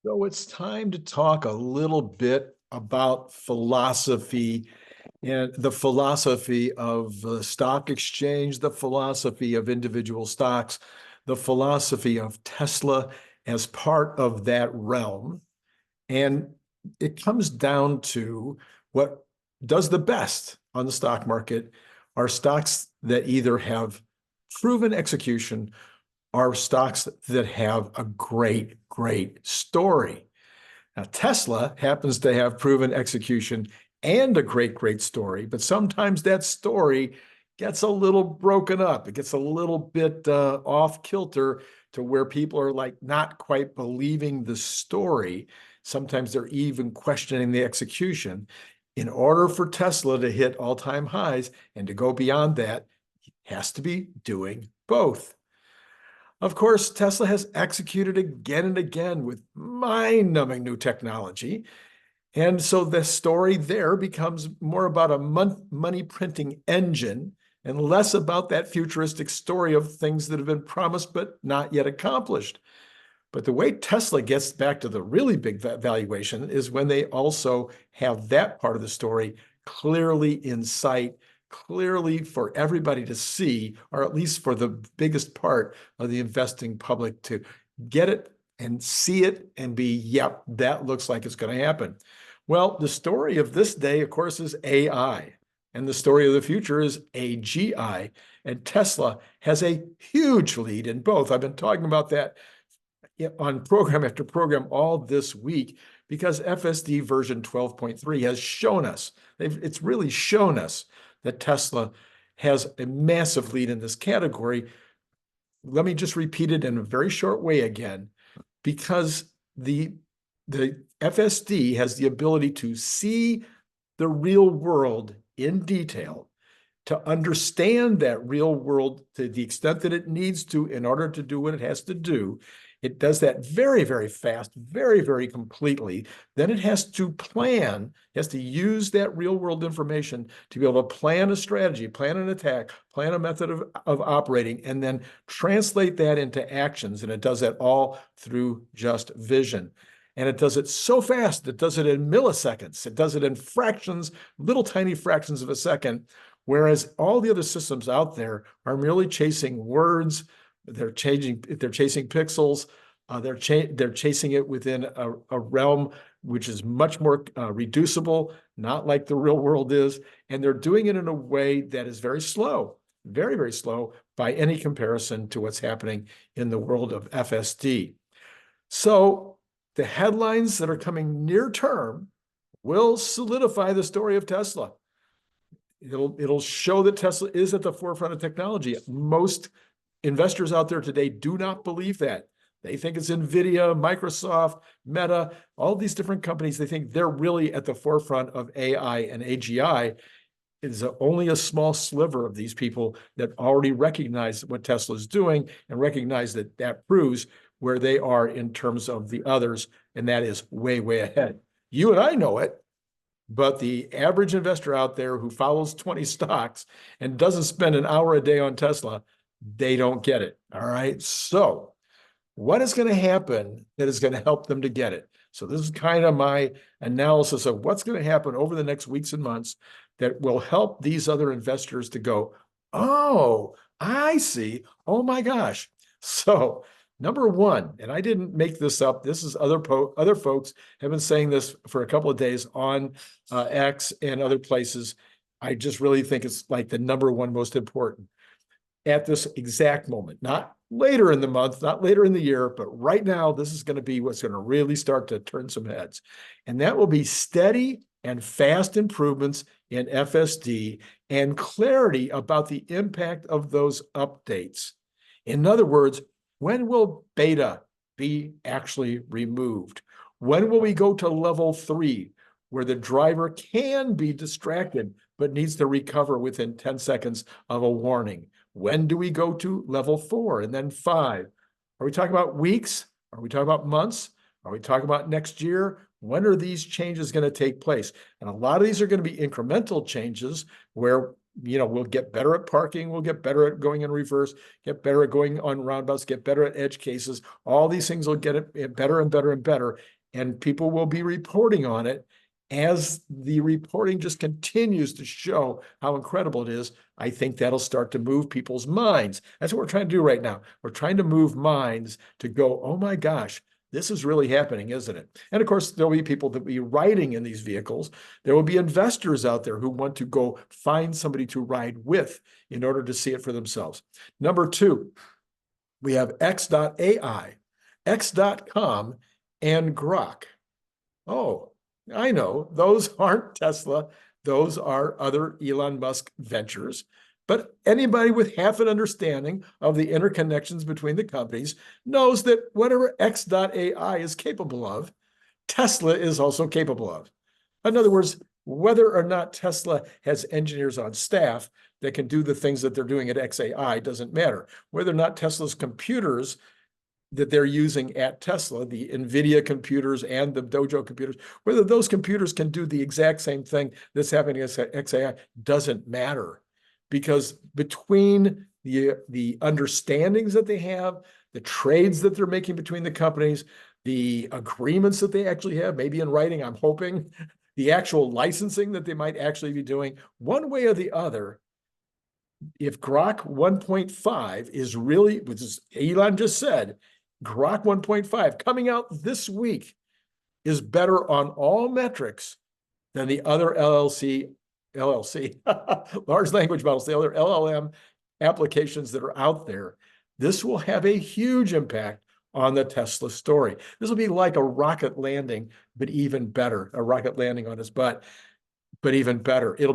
So it's time to talk a little bit about philosophy and the philosophy of the stock exchange, the philosophy of individual stocks, the philosophy of Tesla as part of that realm. And it comes down to what does the best on the stock market are stocks that either have proven execution or stocks that have a great, great story. Now, Tesla happens to have proven execution and a great, great story, but sometimes that story gets a little broken up. It gets a little bit off kilter to where people are like not quite believing the story. Sometimes they're even questioning the execution. In order for Tesla to hit all-time highs and to go beyond that, it has to be doing both. Of course, Tesla has executed again and again with mind-numbing new technology. And so the story there becomes more about a money printing engine and less about that futuristic story of things that have been promised but not yet accomplished. But the way Tesla gets back to the really big valuation is when they also have that part of the story clearly in sight, clearly for everybody to see, or at least for the biggest part of the investing public to get it and see it and be, yep, that looks like it's going to happen. Well, the story of this day, of course, is AI. And the story of the future is AGI. And Tesla has a huge lead in both. I've been talking about that on program after program all this week because FSD version 12.3 has shown us, it's really shown us that Tesla has a massive lead in this category. Let me just repeat it in a very short way again, because the FSD has the ability to see the real world in detail, to understand that real world to the extent that it needs to in order to do what it has to do. It does that very, very fast, very, very completely. Then it has to plan, has to use that real world information to be able to plan a strategy, plan an attack, plan a method of operating, and then translate that into actions. And it does that all through just vision. And it does it so fast, it does it in milliseconds. It does it in fractions, little tiny fractions of a second, whereas all the other systems out there are merely chasing words. They're chasing pixels. They're chasing it within a realm which is much more reducible, not like the real world is. And they're doing it in a way that is very slow, very, very slow by any comparison to what's happening in the world of FSD. So the headlines that are coming near term will solidify the story of Tesla. It'll show that Tesla is at the forefront of technology. Most investors out there today do not believe that. They think it's NVIDIA, Microsoft, Meta, all these different companies. They think they're really at the forefront of AI and AGI. It's only a small sliver of these people that already recognize what Tesla is doing and recognize that that proves where they are in terms of the others, and that is way, way ahead. You and I know it, but the average investor out there who follows 20 stocks and doesn't spend an hour a day on Tesla, they don't get it. All right. So what is going to happen that is going to help them to get it? So this is kind of my analysis of what's going to happen over the next weeks and months that will help these other investors to go, oh, I see. Oh my gosh. So number one, and I didn't make this up. This is other folks have been saying this for a couple of days on X and other places. I just really think it's like the number one most important at this exact moment, not later in the month, not later in the year, but right now, this is going to be what's going to really start to turn some heads. And that will be steady and fast improvements in FSD and clarity about the impact of those updates. In other words, when will beta be actually removed? When will we go to level 3, where the driver can be distracted, but needs to recover within 10 seconds of a warning? When do we go to level 4 and then 5? Are we talking about weeks? Are we talking about months? Are we talking about next year? When are these changes going to take place? And a lot of these are going to be incremental changes where, you know, we'll get better at parking, we'll get better at going in reverse, get better at going on roundabouts, get better at edge cases. All these things will get it better and better and better and people will be reporting on it. As the reporting just continues to show how incredible it is, I think that'll start to move people's minds. That's what we're trying to do right now. We're trying to move minds to go, oh my gosh, this is really happening, isn't it? And of course, there'll be people that will be riding in these vehicles. There will be investors out there who want to go find somebody to ride with in order to see it for themselves. Number two, we have X.AI, X.com, and Grok. Oh, I know, those aren't Tesla. Those are other Elon Musk ventures. But anybody with half an understanding of the interconnections between the companies knows that whatever X.AI is capable of, Tesla is also capable of. In other words, whether or not Tesla has engineers on staff that can do the things that they're doing at XAI doesn't matter. Whether or not Tesla's computers that they're using at Tesla, the NVIDIA computers and the Dojo computers, whether those computers can do the exact same thing that's happening at XAI doesn't matter. Because between the understandings that they have, the trades that they're making between the companies, the agreements that they actually have, maybe in writing, I'm hoping, the actual licensing that they might actually be doing, one way or the other, if Grok 1.5 is really, which is Elon just said, Grok 1.5 coming out this week is better on all metrics than the other LLC, large language models, the other LLM applications that are out there. This will have a huge impact on the Tesla story. This will be like a rocket landing, but even better, a rocket landing on its butt, but even better. It'll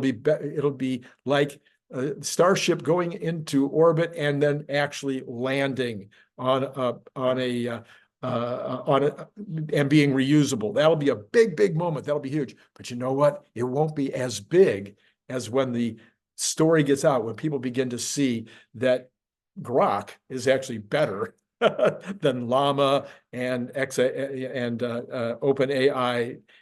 be like a Starship going into orbit and then actually landing on a and being reusable. That'll be a big, big moment. That'll be huge. But you know what? It won't be as big as when the story gets out, when people begin to see that Grok is actually better than Llama and OpenAI,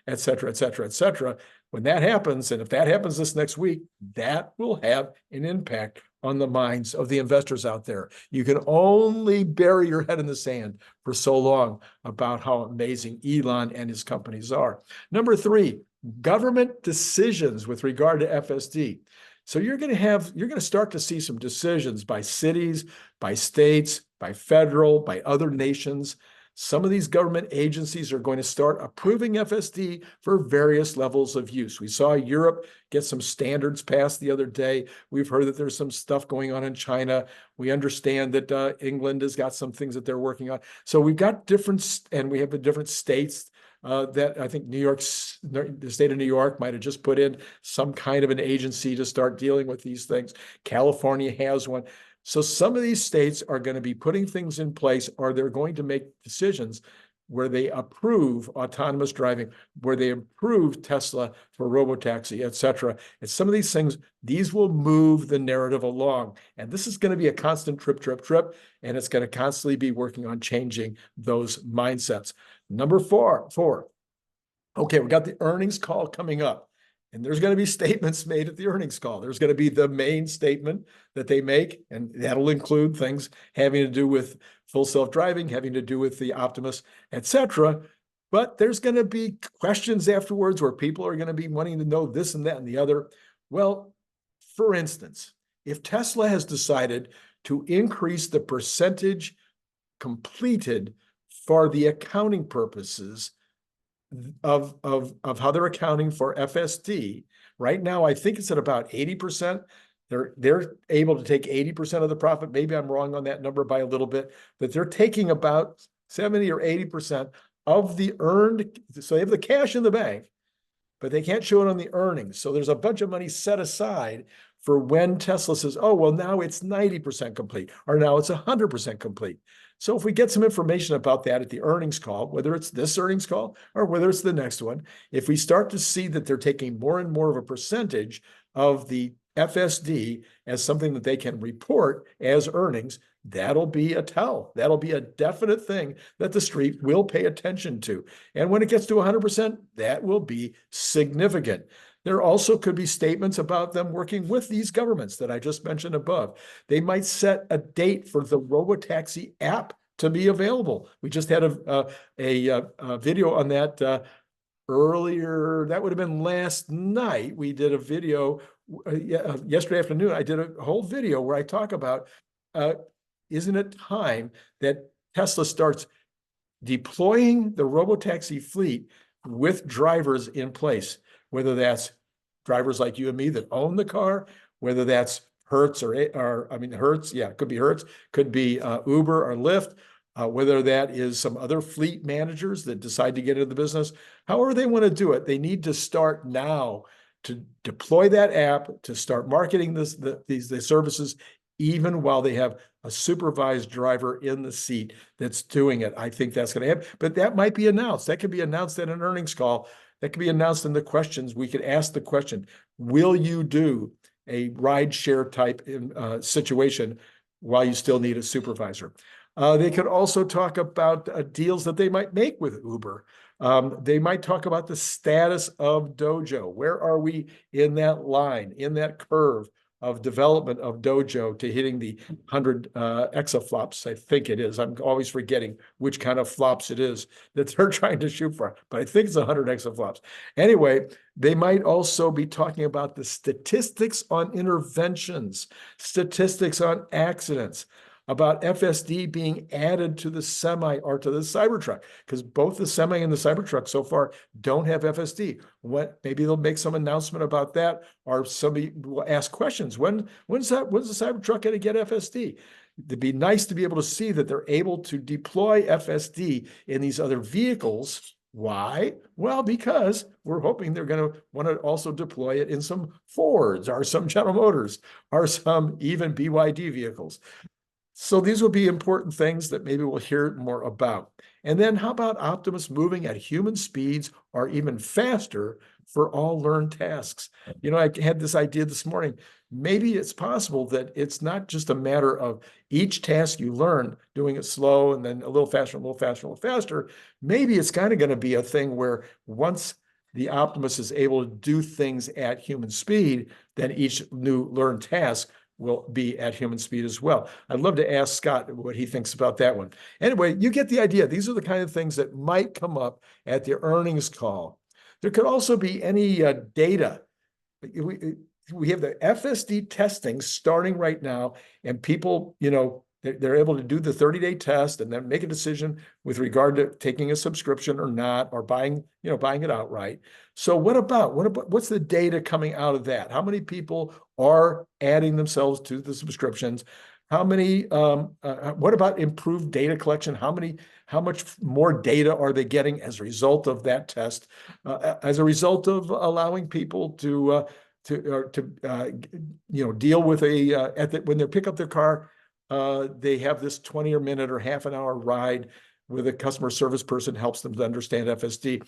et cetera, et cetera, et cetera. When that happens, and if that happens this next week, that will have an impact on the minds of the investors out there. You can only bury your head in the sand for so long about how amazing Elon and his companies are. Number three, government decisions with regard to FSD. So you're going to start to see some decisions by cities, by states, by federal, by other nations. Some of these government agencies are going to start approving FSD for various levels of use. We saw Europe get some standards passed the other day. We've heard that there's some stuff going on in China. We understand that England has got some things that they're working on. So we've got different, and we have the different states that I think the state of New York might have just put in some kind of an agency to start dealing with these things. California has one. So some of these states are going to be putting things in place, or they're going to make decisions where they approve autonomous driving, where they approve Tesla for robotaxi, et cetera. And some of these things, these will move the narrative along. And this is going to be a constant trip, and it's going to constantly be working on changing those mindsets. Number four. Okay, we got the earnings call coming up. And there's going to be statements made at the earnings call. There's going to be the main statement that they make, and that'll include things having to do with full self-driving, having to do with the Optimus, et cetera. But there's going to be questions afterwards where people are going to be wanting to know this and that and the other. Well, for instance, if Tesla has decided to increase the percentage completed for the accounting purposes of how they're accounting for FSD. Right now, I think it's at about 80%. They're able to take 80% of the profit. Maybe I'm wrong on that number by a little bit, but they're taking about 70 or 80% of the earned. So they have the cash in the bank, but they can't show it on the earnings. So there's a bunch of money set aside for when Tesla says, oh, well, now it's 90% complete, or now it's 100% complete. So if we get some information about that at the earnings call, whether it's this earnings call or whether it's the next one, if we start to see that they're taking more and more of a percentage of the FSD as something that they can report as earnings, that'll be a tell. That'll be a definite thing that the street will pay attention to. And when it gets to 100%, that will be significant. There also could be statements about them working with these governments that I just mentioned above. They might set a date for the robotaxi app to be available. We just had a video on that earlier. That would have been last night. We did a video yesterday afternoon. I did a whole video where I talk about, isn't it time that Tesla starts deploying the robotaxi fleet with drivers in place, whether that's drivers like you and me that own the car, whether that's Hertz Hertz, yeah, it could be Hertz, could be Uber or Lyft, whether that is some other fleet managers that decide to get into the business. However they want to do it, they need to start now to deploy that app, to start marketing these services, even while they have a supervised driver in the seat that's doing it. I think that's going to happen, but that might be announced. That could be announced at an earnings call. That could be announced in the questions. We could ask the question, will you do a ride share type situation while you still need a supervisor? They could also talk about deals that they might make with Uber. They might talk about the status of Dojo. Where are we in that line, in that curve of development of Dojo to hitting the 100 exaflops? I think it is. I'm always forgetting which kind of flops it is that they're trying to shoot for, but I think it's 100 exaflops. Anyway, they might also be talking about the statistics on interventions, statistics on accidents, about FSD being added to the Semi or to the Cybertruck, because both the Semi and the Cybertruck so far don't have FSD. Maybe they'll make some announcement about that, or somebody will ask questions. When's the Cybertruck going to get FSD? It'd be nice to be able to see that they're able to deploy FSD in these other vehicles. Why? Well, because we're hoping they're going to want to also deploy it in some Fords or some General Motors or some even BYD vehicles. So these will be important things that maybe we'll hear more about. And then how about Optimus moving at human speeds or even faster for all learned tasks? You know, I had this idea this morning. Maybe it's possible that it's not just a matter of each task you learn, doing it slow and then a little faster, a little faster, a little faster. Maybe it's kind of going to be a thing where once the Optimus is able to do things at human speed, then each new learned task will be at human speed as well. I'd love to ask Scott what he thinks about that one. Anyway, you get the idea. These are the kind of things that might come up at the earnings call. There could also be any data. We have the FSD testing starting right now, and people, you know, they're able to do the 30-day test and then make a decision with regard to taking a subscription or not, or buying it outright. So what's the data coming out of that? How many people are adding themselves to the subscriptions? How many, what about improved data collection? How much more data are they getting as a result of that test? As a result of allowing people to deal with when they pick up their car, they have this 20-minute or half an hour ride where the customer service person helps them to understand FSD.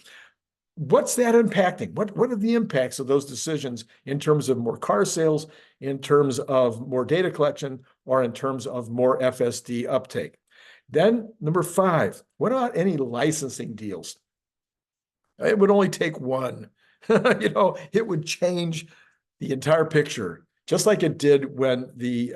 What's that impacting? What are the impacts of those decisions in terms of more car sales, in terms of more data collection, or in terms of more FSD uptake? Then number 5, what about any licensing deals? It would only take one. It would change the entire picture, just like it did when the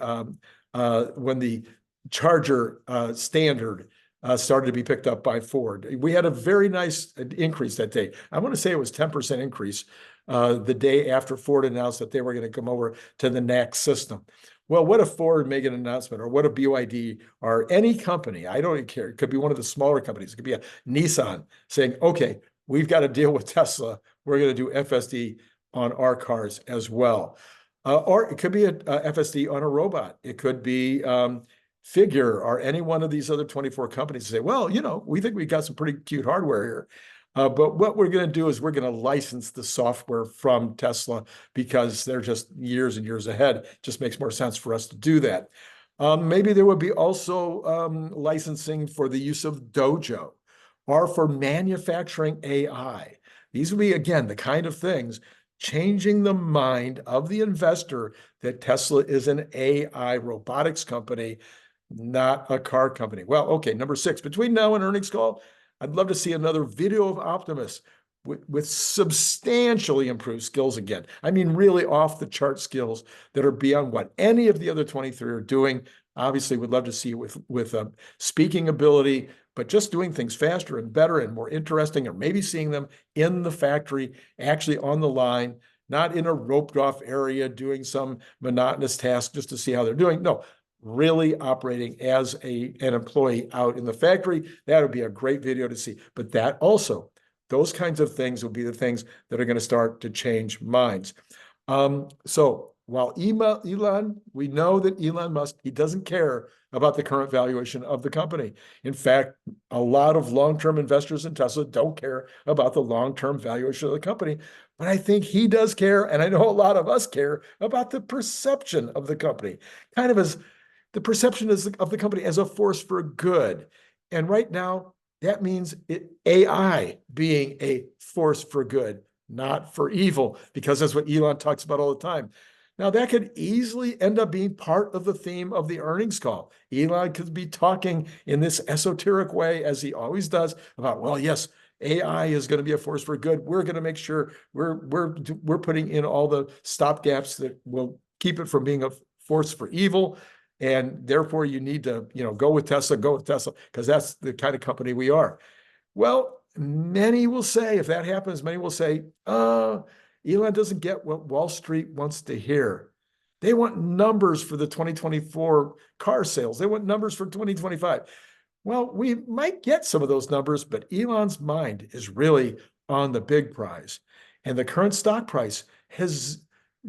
Charger standard started to be picked up by Ford. We had a very nice increase that day. I want to say it was 10% increase the day after Ford announced that they were going to come over to the NACS system. Well, what if Ford make an announcement, or what if BYD or any company, I don't even care, it could be one of the smaller companies, it could be a Nissan saying, okay, we've got to deal with Tesla. We're going to do FSD on our cars as well. Or it could be a FSD on a robot. It could be Figure or any one of these other 24 companies say, well, we think we got some pretty cute hardware here. But what we're going to do is we're going to license the software from Tesla because they're just years and years ahead. It just makes more sense for us to do that. Maybe there would be also licensing for the use of Dojo or for manufacturing AI. These would be, again, the kind of things changing the mind of the investor that Tesla is an AI robotics company, not a car company. Well, okay, number 6, between now and earnings call, I'd love to see another video of Optimus with substantially improved skills again. I mean, really off the chart skills that are beyond what any of the other 23 are doing Obviously, would love to see it with speaking ability, but just doing things faster and better and more interesting, or maybe seeing them in the factory, actually on the line, not in a roped off area doing some monotonous task just to see how they're doing. No, really operating as an employee out in the factory. That would be a great video to see. But that also, those kinds of things will be the things that are going to start to change minds. So while Elon, we know that Elon Musk, he doesn't care about the current valuation of the company. In fact, a lot of long-term investors in Tesla don't care about the long-term valuation of the company. But I think he does care, and I know a lot of us care about the perception of the company, kind of as the perception of the company as a force for good. And right now, that means AI being a force for good, not for evil, because that's what Elon talks about all the time. Now, that could easily end up being part of the theme of the earnings call. Elon could be talking in this esoteric way, as he always does, about, well, yes, AI is going to be a force for good. We're going to make sure we're putting in all the stopgaps that will keep it from being a force for evil. And therefore, you need to, go with Tesla, because that's the kind of company we are. Well, many will say, if that happens, many will say, Elon doesn't get what Wall Street wants to hear. They want numbers for the 2024 car sales. They want numbers for 2025. Well, we might get some of those numbers, but Elon's mind is really on the big prize. And the current stock price has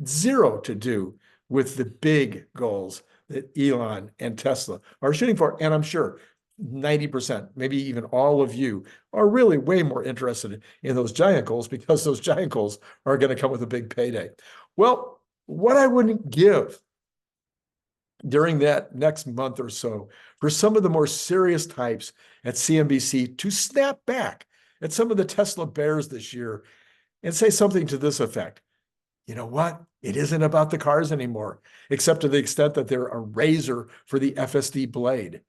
zero to do with the big goals that Elon and Tesla are shooting for. And I'm sure 90%, maybe even all of you, are really way more interested in those giant goals, because those giant goals are going to come with a big payday. Well, what I wouldn't give during that next month or so for some of the more serious types at CNBC to snap back at some of the Tesla bears this year and say something to this effect. You know what? It isn't about the cars anymore, except to the extent that they're a razor for the FSD blade.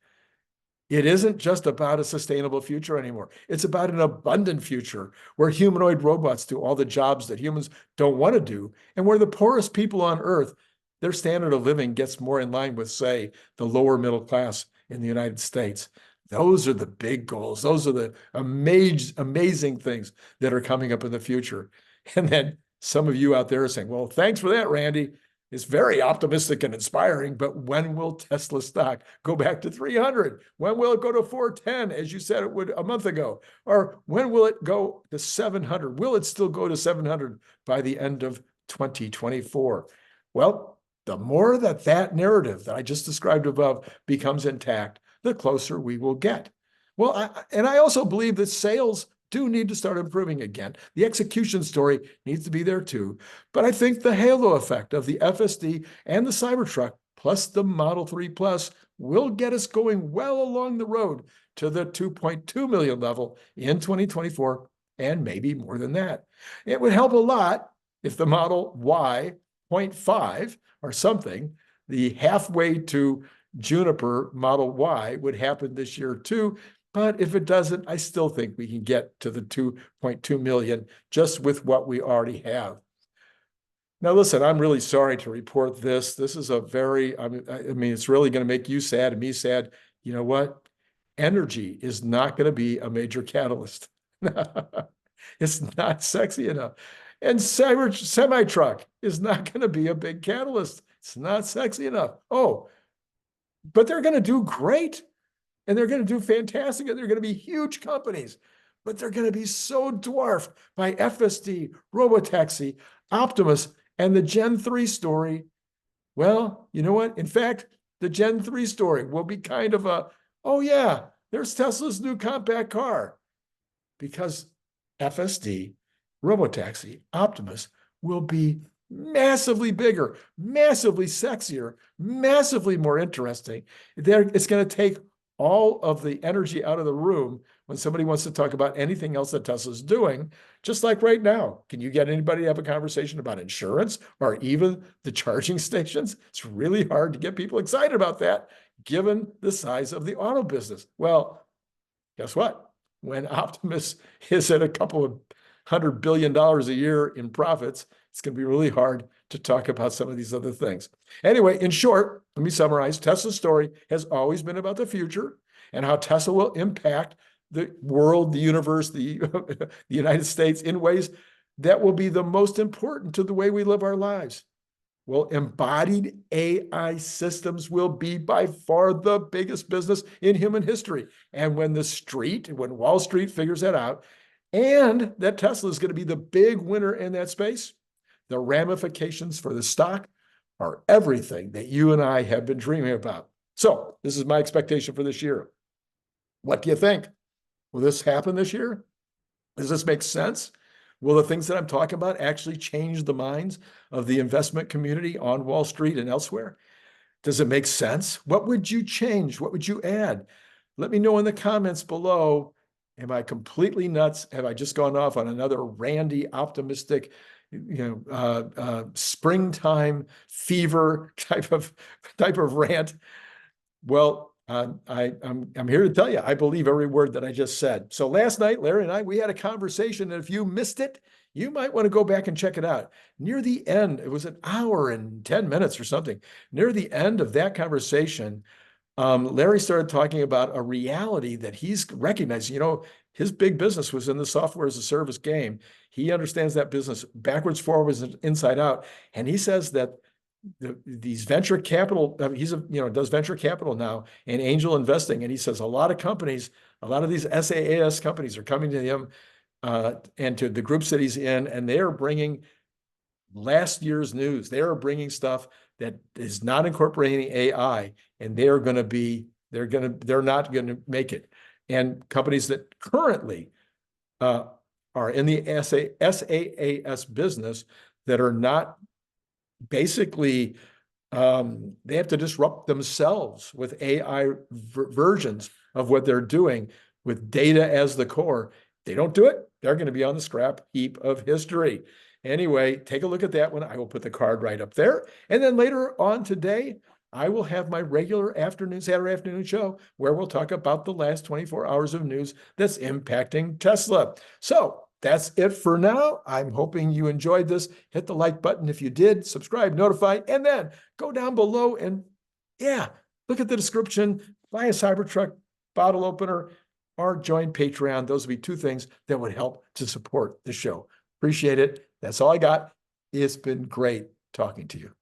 It isn't just about a sustainable future anymore. It's about an abundant future where humanoid robots do all the jobs that humans don't want to do, and where the poorest people on Earth, their standard of living gets more in line with, say, the lower middle class in the United States. Those are the big goals. Those are the amazing things that are coming up in the future. And then some of you out there are saying, well, thanks for that, Randy. It's very optimistic and inspiring, but when will Tesla stock go back to 300? When will it go to 410, as you said it would a month ago? Or when will it go to 700? Will it still go to 700 by the end of 2024? Well, the more that narrative that I just described above becomes intact, the closer we will get. Well, I also believe that sales do need to start improving again. The execution story needs to be there too. But I think the halo effect of the FSD and the Cybertruck plus the Model 3 Plus will get us going well along the road to the 2.2 million level in 2024, and maybe more than that. It would help a lot if the Model Y 0.5 or something, the halfway to Juniper Model Y, would happen this year too. But if it doesn't, I still think we can get to the 2.2 million just with what we already have. Now, listen, I'm really sorry to report this. This is a very, I mean, it's really going to make you sad and me sad. You know what? Energy is not going to be a major catalyst. It's not sexy enough. And semi-truck is not going to be a big catalyst. It's not sexy enough. Oh, but they're going to do great. And they're going to do fantastic, and they're going to be huge companies, but they're going to be so dwarfed by FSD, Robotaxi, Optimus, and the Gen 3 story. Well, you know what? In fact, the Gen 3 story will be kind of a, oh yeah, there's Tesla's new compact car, because FSD, Robotaxi, Optimus will be massively bigger, massively sexier, massively more interesting. It's going to take all of the energy out of the room when somebody wants to talk about anything else that Tesla's doing, just like right now. Can you get anybody to have a conversation about insurance or even the charging stations? It's really hard to get people excited about that, given the size of the auto business. Well, guess what? When Optimus is at a couple of $100 billion a year in profits, it's going to be really hard to talk about some of these other things. Anyway, in short, let me summarize. Tesla's story has always been about the future and how Tesla will impact the world, the universe, the United States in ways that will be the most important to the way we live our lives. Well, embodied AI systems will be by far the biggest business in human history. And when Wall Street figures that out, and that Tesla is going to be the big winner in that space, the ramifications for the stock are everything that you and I have been dreaming about. So this is my expectation for this year. What do you think? Will this happen this year? Does this make sense? Will the things that I'm talking about actually change the minds of the investment community on Wall Street and elsewhere? Does it make sense? What would you change? What would you add? Let me know in the comments below. Am I completely nuts? Have I just gone off on another randy, optimistic, springtime fever type of rant? Well, I'm here to tell you, I believe every word that I just said. So last night, Larry and I, we had a conversation, and if you missed it, you might want to go back and check it out. Near the end, it was an hour and 10 minutes or something. Near the end of that conversation, Larry started talking about a reality that he's recognizing. His big business was in the software as a service game. He understands that business backwards, forwards, and inside out. And he says that these venture capital, does venture capital now and angel investing. And he says a lot of companies, a lot of these SaaS companies are coming to him and to the groups that he's in, and they are bringing last year's news. They are bringing stuff that is not incorporating AI, and they're not going to make it. And companies that currently are in the SaaS business that are not basically, they have to disrupt themselves with AI versions of what they're doing with data as the core. They don't do it, they're going to be on the scrap heap of history. Anyway, take a look at that one. I will put the card right up there. And then later on today, I will have my regular Saturday afternoon show where we'll talk about the last 24 hours of news that's impacting Tesla. So that's it for now. I'm hoping you enjoyed this. Hit the like button if you did, subscribe, notify, and then go down below and look at the description, buy a Cybertruck bottle opener, or join Patreon. Those would be two things that would help to support the show. Appreciate it. That's all I got. It's been great talking to you.